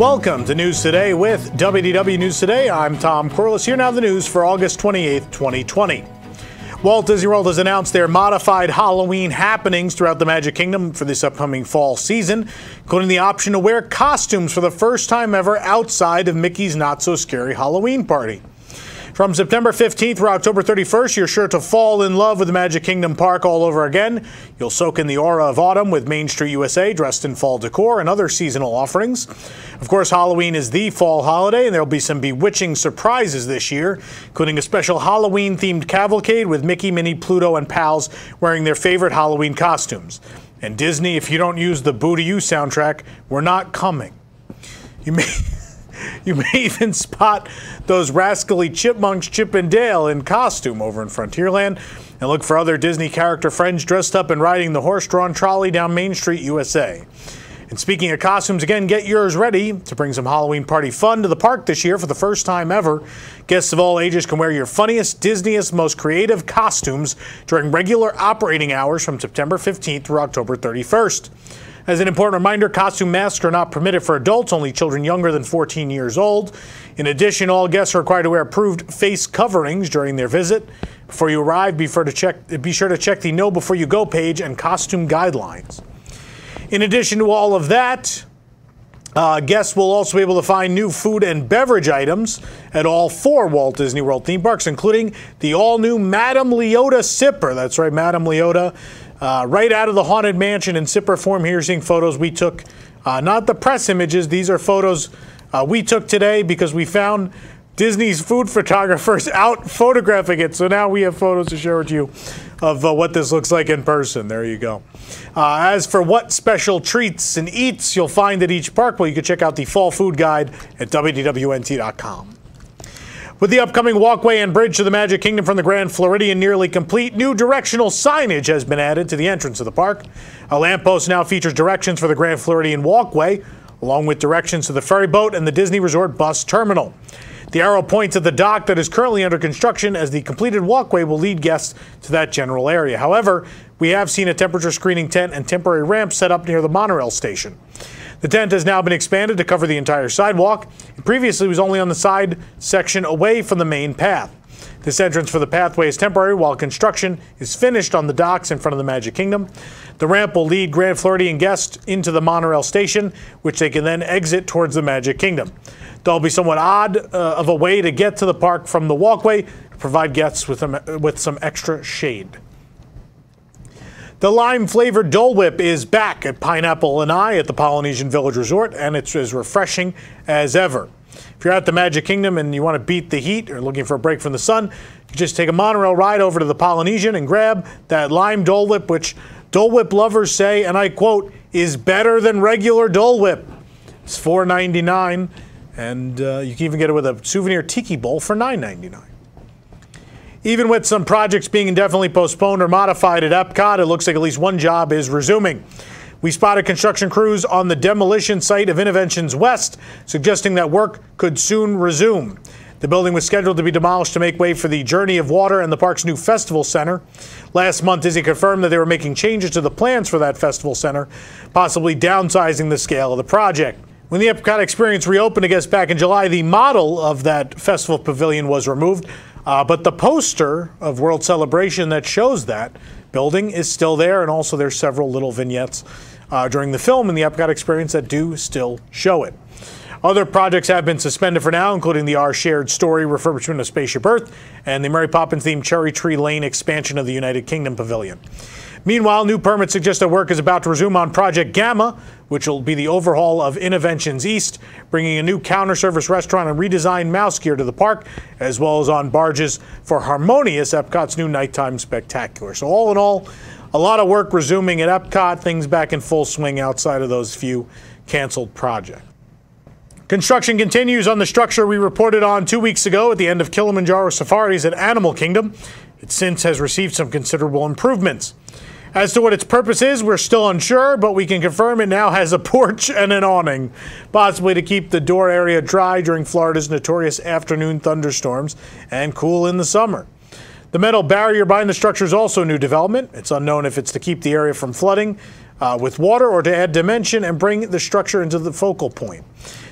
Welcome to News Today with WDW News Today. I'm Tom Corliss. Here now the news for August 28th, 2020. Walt Disney World has announced their modified Halloween happenings throughout the Magic Kingdom for this upcoming fall season, including the option to wear costumes for the first time ever outside of Mickey's Not So Scary Halloween Party. From September 15th through October 31st, you're sure to fall in love with the Magic Kingdom Park all over again. You'll soak in the aura of autumn with Main Street USA dressed in fall decor and other seasonal offerings. Of course, Halloween is the fall holiday, and there'll be some bewitching surprises this year, including a special Halloween-themed cavalcade with Mickey, Minnie, Pluto, and pals wearing their favorite Halloween costumes. And Disney, if you don't use the Boo to You soundtrack, we're not coming. You may even spot those rascally chipmunks Chip and Dale in costume over in Frontierland, and look for other Disney character friends dressed up and riding the horse-drawn trolley down Main Street USA. And speaking of costumes, again, get yours ready to bring some Halloween party fun to the park this year for the first time ever. Guests of all ages can wear your funniest, Disneyest, most creative costumes during regular operating hours from September 15th through October 31st. As an important reminder, costume masks are not permitted for adults, only children younger than 14 years old. In addition, all guests are required to wear approved face coverings during their visit. Before you arrive, be sure to check the Know Before You Go page and costume guidelines. In addition to all of that, guests will also be able to find new food and beverage items at all 4 Walt Disney World theme parks, including the all-new Madame Leota sipper. That's right, Madame Leota. Right out of the Haunted Mansion in sipper form. Here you're seeing photos we took, not the press images. These are photos we took today because we found Disney's food photographers out photographing it. So now we have photos to share with you of what this looks like in person. There you go. As for what special treats and eats you'll find at each park, well, you can check out the Fall Food Guide at WDWNT.com. With the upcoming walkway and bridge to the Magic Kingdom from the Grand Floridian nearly complete, new directional signage has been added to the entrance of the park. A lamppost now features directions for the Grand Floridian walkway, along with directions to the ferry boat and the Disney Resort bus terminal. The arrow points at the dock that is currently under construction, as the completed walkway will lead guests to that general area. However, we have seen a temperature screening tent and temporary ramp set up near the monorail station. The tent has now been expanded to cover the entire sidewalk. It previously was only on the side section away from the main path. This entrance for the pathway is temporary while construction is finished on the docks in front of the Magic Kingdom. The ramp will lead Grand Floridian guests into the monorail station, which they can then exit towards the Magic Kingdom. There'll be somewhat odd of a way to get to the park from the walkway to provide guests with some extra shade. The lime-flavored Dole Whip is back at Pineapple Lanai at the Polynesian Village Resort, and it's as refreshing as ever. If you're at the Magic Kingdom and you want to beat the heat or looking for a break from the sun, you just take a monorail ride over to the Polynesian and grab that lime Dole Whip, which Dole Whip lovers say, and I quote, is better than regular Dole Whip. It's $4.99, and you can even get it with a souvenir tiki bowl for $9.99. Even with some projects being indefinitely postponed or modified at Epcot, it looks like at least one job is resuming. We spotted construction crews on the demolition site of Innoventions West, suggesting that work could soon resume. The building was scheduled to be demolished to make way for the Journey of Water and the park's new festival center. Last month, Disney confirmed that they were making changes to the plans for that festival center, possibly downsizing the scale of the project. When the Epcot experience reopened, I guess back in July, the model of that festival pavilion was removed. But the poster of World Celebration that shows that building is still there, and also there's several little vignettes during the film in the Epcot experience that do still show it. Other projects have been suspended for now, including the Our Shared Story refurbishment of Spaceship Earth and the Mary Poppins-themed Cherry Tree Lane expansion of the United Kingdom Pavilion. Meanwhile, new permits suggest that work is about to resume on Project Gamma, which will be the overhaul of Innoventions East, bringing a new counter-service restaurant and redesigned mouse gear to the park, as well as on barges for Harmonious, Epcot's new nighttime spectacular. So all in all, a lot of work resuming at Epcot, things back in full swing outside of those few canceled projects. Construction continues on the structure we reported on 2 weeks ago at the end of Kilimanjaro Safaris at Animal Kingdom. It since has received some considerable improvements. As to what its purpose is, we're still unsure, but we can confirm it now has a porch and an awning, possibly to keep the door area dry during Florida's notorious afternoon thunderstorms and cool in the summer. The metal barrier behind the structure is also a new development. It's unknown if it's to keep the area from flooding with water or to add dimension and bring the structure into the focal point.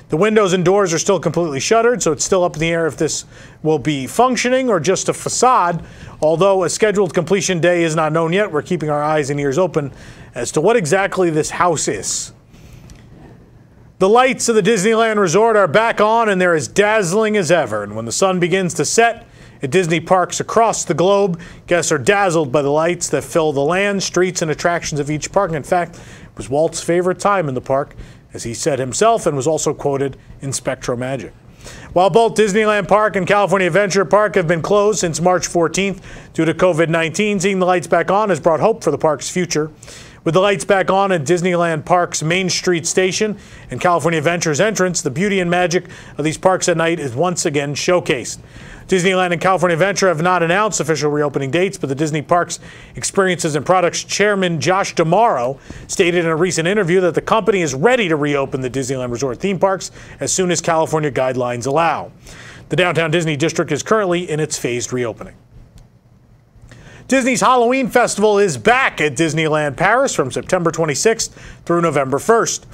The windows and doors are still completely shuttered, so it's still up in the air if this will be functioning or just a facade. Although a scheduled completion day is not known yet, we're keeping our eyes and ears open as to what exactly this house is. The lights of the Disneyland Resort are back on, and they're as dazzling as ever. And when the sun begins to set at Disney parks across the globe, guests are dazzled by the lights that fill the land, streets, and attractions of each park. In fact, it was Walt's favorite time in the park, as he said himself, and was also quoted in SpectroMagic. While both Disneyland Park and California Adventure Park have been closed since March 14th due to COVID-19, seeing the lights back on has brought hope for the park's future. With the lights back on at Disneyland Park's Main Street station and California Adventure's entrance, the beauty and magic of these parks at night is once again showcased. Disneyland and California Adventure have not announced official reopening dates, but the Disney Parks Experiences and Products chairman Josh D'Amaro stated in a recent interview that the company is ready to reopen the Disneyland Resort theme parks as soon as California guidelines allow. The Downtown Disney District is currently in its phased reopening. Disney's Halloween Festival is back at Disneyland Paris from September 26th through November 1st.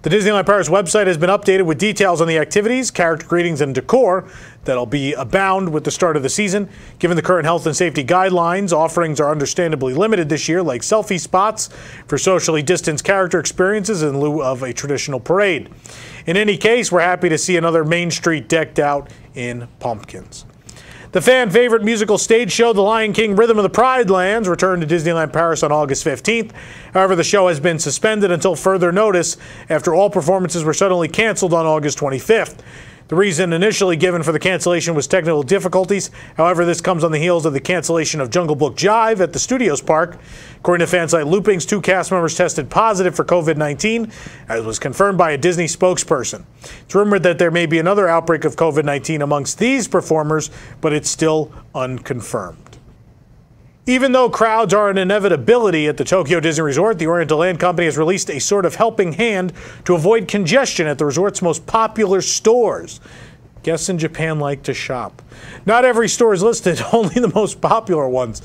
The Disneyland Paris website has been updated with details on the activities, character greetings, and decor that'll be abound with the start of the season. Given the current health and safety guidelines, offerings are understandably limited this year, like selfie spots for socially distanced character experiences in lieu of a traditional parade. In any case, we're happy to see another Main Street decked out in pumpkins. The fan-favorite musical stage show, The Lion King Rhythm of the Pride Lands, returned to Disneyland Paris on August 15th. However, the show has been suspended until further notice after all performances were suddenly canceled on August 25th. The reason initially given for the cancellation was technical difficulties. However, this comes on the heels of the cancellation of Jungle Book Jive at the Studios Park. According to fan site Loopings, 2 cast members tested positive for COVID-19, as was confirmed by a Disney spokesperson. It's rumored that there may be another outbreak of COVID-19 amongst these performers, but it's still unconfirmed. Even though crowds are an inevitability at the Tokyo Disney Resort, the Oriental Land Company has released a sort of helping hand to avoid congestion at the resort's most popular stores. Guests in Japan like to shop. Not every store is listed, only the most popular ones.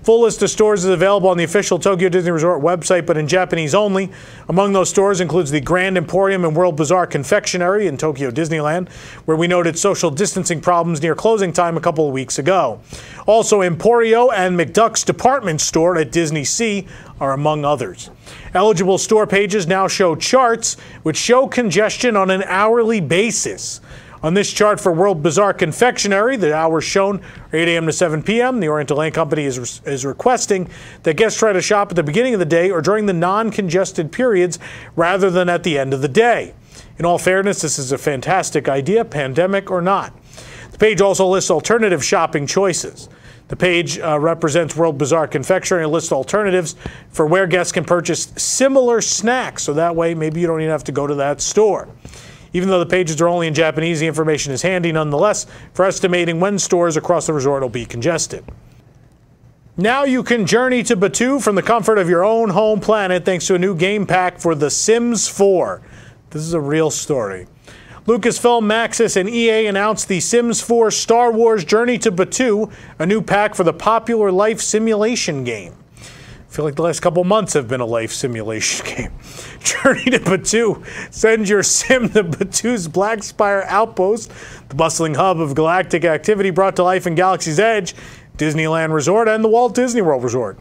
Full list of stores is available on the official Tokyo Disney Resort website, but in Japanese only. Among those stores includes the Grand Emporium and World Bazaar Confectionery in Tokyo Disneyland, where we noted social distancing problems near closing time a couple of weeks ago. Also, Emporio and McDuck's department store at Disney Sea are among others. Eligible store pages now show charts which show congestion on an hourly basis. On this chart for World Bazaar Confectionery, the hours shown are 8 a.m. to 7 p.m. The Oriental Land Company is requesting that guests try to shop at the beginning of the day or during the non-congested periods rather than at the end of the day. In all fairness, this is a fantastic idea, pandemic or not. The page also lists alternative shopping choices. The page represents World Bazaar Confectionery and lists alternatives for where guests can purchase similar snacks, so that way maybe you don't even have to go to that store. Even though the pages are only in Japanese, the information is handy nonetheless for estimating when stores across the resort will be congested. Now you can journey to Batuu from the comfort of your own home planet thanks to a new game pack for The Sims 4. This is a real story. Lucasfilm, Maxis, and EA announced The Sims 4 Star Wars Journey to Batuu, a new pack for the popular life simulation game. I feel like the last couple months have been a life simulation game. Journey to Batuu. Send your sim to Batuu's Black Spire Outpost, the bustling hub of galactic activity brought to life in Galaxy's Edge, Disneyland Resort, and the Walt Disney World Resort.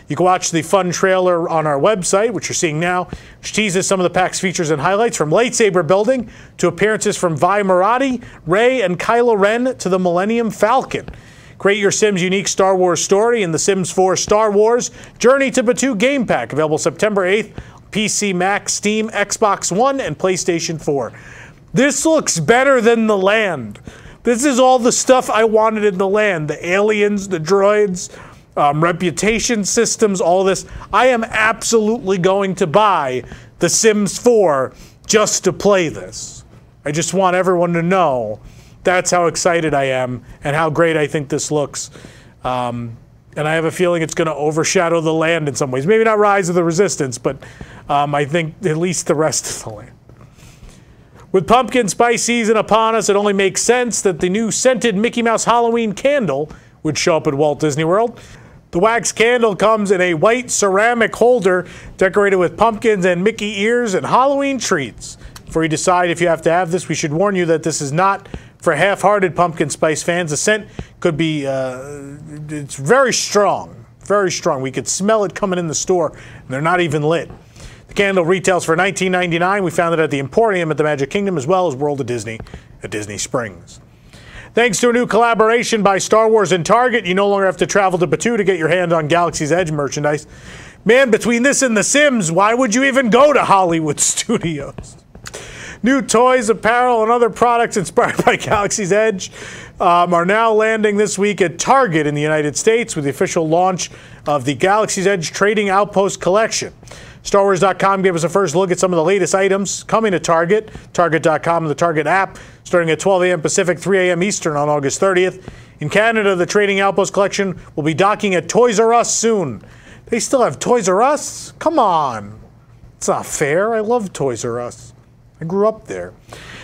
You can watch the fun trailer on our website, which you're seeing now, which teases some of the pack's features and highlights, from lightsaber building to appearances from Vi Marathi, Rey, and Kylo Ren to the Millennium Falcon. Create your Sims' unique Star Wars story in The Sims 4 Star Wars Journey to Batuu game pack, available September 8th, PC, Mac, Steam, Xbox One, and PlayStation 4. This looks better than the land. This is all the stuff I wanted in the land. The aliens, the droids, reputation systems, all this. I am absolutely going to buy The Sims 4 just to play this. I just want everyone to know that's how excited I am and how great I think this looks. And I have a feeling it's going to overshadow the land in some ways. Maybe not Rise of the Resistance, but I think at least the rest of the land. With pumpkin spice season upon us, it only makes sense that the new scented Mickey Mouse Halloween candle would show up at Walt Disney World. The wax candle comes in a white ceramic holder decorated with pumpkins and Mickey ears and Halloween treats. Before you decide if you have to have this, we should warn you that this is not for half-hearted pumpkin spice fans. The scent could be, it's very strong, very strong. We could smell it coming in the store, and they're not even lit. The candle retails for $19.99. We found it at the Emporium at the Magic Kingdom, as well as World of Disney at Disney Springs. Thanks to a new collaboration by Star Wars and Target, you no longer have to travel to Batuu to get your hand on Galaxy's Edge merchandise. Man, between this and The Sims, why would you even go to Hollywood Studios? New toys, apparel, and other products inspired by Galaxy's Edge are now landing this week at Target in the United States with the official launch of the Galaxy's Edge Trading Outpost Collection. StarWars.com gave us a first look at some of the latest items coming to Target. Target.com and the Target app, starting at 12 a.m. Pacific, 3 a.m. Eastern on August 30th. In Canada, the Trading Outpost Collection will be docking at Toys R Us soon. They still have Toys R Us? Come on. It's not fair. I love Toys R Us. I grew up there.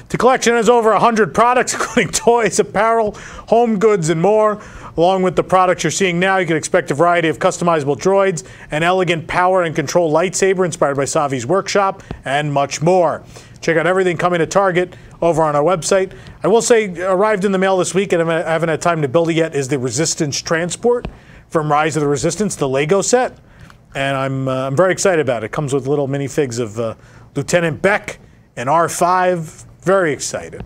The collection has over 100 products, including toys, apparel, home goods, and more. Along with the products you're seeing now, you can expect a variety of customizable droids, an elegant power and control lightsaber inspired by Savi's workshop, and much more. Check out everything coming to Target over on our website. I will say, arrived in the mail this week, and I haven't had time to build it yet, is the Resistance Transport from Rise of the Resistance, the Lego set. And I'm very excited about it. It comes with little minifigs of Lieutenant Beck and R5. Very excited.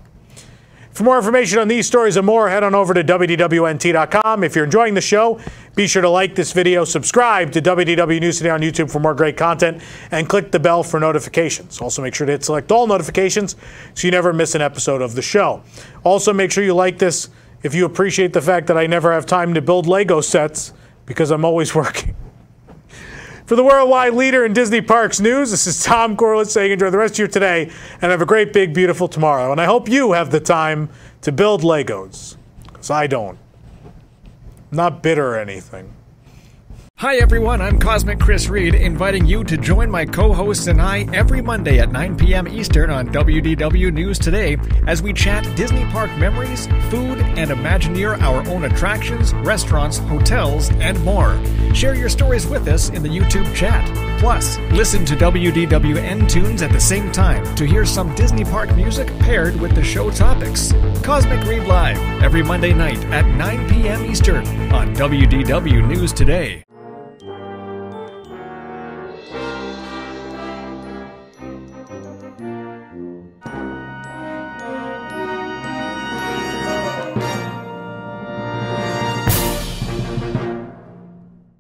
For more information on these stories and more, head on over to WDWNT.com. If you're enjoying the show, be sure to like this video, subscribe to WDW News Today on YouTube for more great content, and click the bell for notifications. Also, make sure to hit select all notifications so you never miss an episode of the show. Also, make sure you like this if you appreciate the fact that I never have time to build Lego sets because I'm always working. For the worldwide leader in Disney Parks news, this is Tom Corlett saying enjoy the rest of your today and have a great, big, beautiful tomorrow. And I hope you have the time to build Legos, because I don't. I'm not bitter or anything. Hi everyone, I'm Cosmic Chris Reed, inviting you to join my co-hosts and I every Monday at 9 p.m. Eastern on WDW News Today as we chat Disney Park memories, food, and Imagineer our own attractions, restaurants, hotels, and more. Share your stories with us in the YouTube chat. Plus, listen to WDWN Tunes at the same time to hear some Disney Park music paired with the show topics. Cosmic Reed Live, every Monday night at 9 p.m. Eastern on WDW News Today.